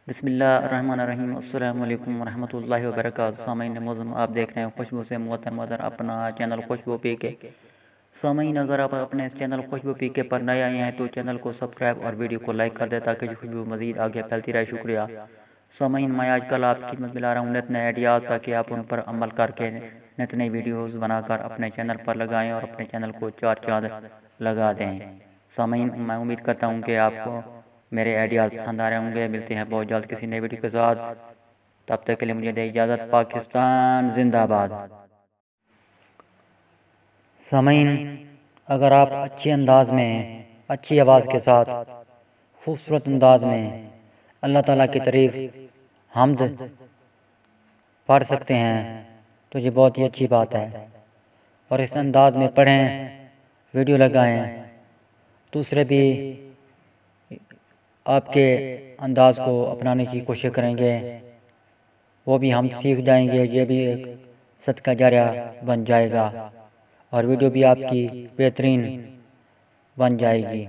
بسم اللہ الرحمن الرحیم۔ السلام علیکم ورحمۃ اللہ وبرکاتہ۔ سامعین معظم، آپ دیکھ رہے ہیں خوشبو سے محترم اپنا چینل خوشبو پی کے۔ سامعین، اگر آپ اپنے اس چینل خوشبو پی کے پر نئے آئے ہیں تو چینل کو سبسکرائب اور ویڈیو کو لائک کر دیں تاکہ خوشبو مزید آگے پھیلتی رہے۔ شکریہ سامعین۔ میں آج کل آپ کی خدمت میں لا رہا ہوں نت نئے آئیڈیاز تاکہ آپ ان پر عمل کر کے نت نئی ویڈیوز بنا کر اپنے چینل پر لگائیں اور اپنے چینل کو چار چاند لگا دیں۔ سامعین، میں امید کرتا ہوں کہ آپ کو میرے آئیڈیاز پسند آ رہے ہوں گے۔ ملتے ہیں بہت جلد کسی نئے ویڈیو کے ساتھ، تب تک کے لیے مجھے دے اجازت۔ پاکستان زندہ باد۔ سامعین، اگر آپ اچھے انداز میں، اچھی آواز کے ساتھ، خوبصورت انداز میں اللہ تعالیٰ کی تعریف حمد پڑھ سکتے ہیں تو یہ بہت ہی اچھی بات ہے، اور اس انداز میں پڑھیں، ویڈیو لگائیں، دوسرے بھی آپ کے انداز کو اپنانے کی کوشش کریں گے، وہ بھی ہم سیکھ جائیں گے، یہ بھی ایک صدقہ جاریہ بن جائے گا اور ویڈیو بھی آپ کی بہترین بن جائے گی۔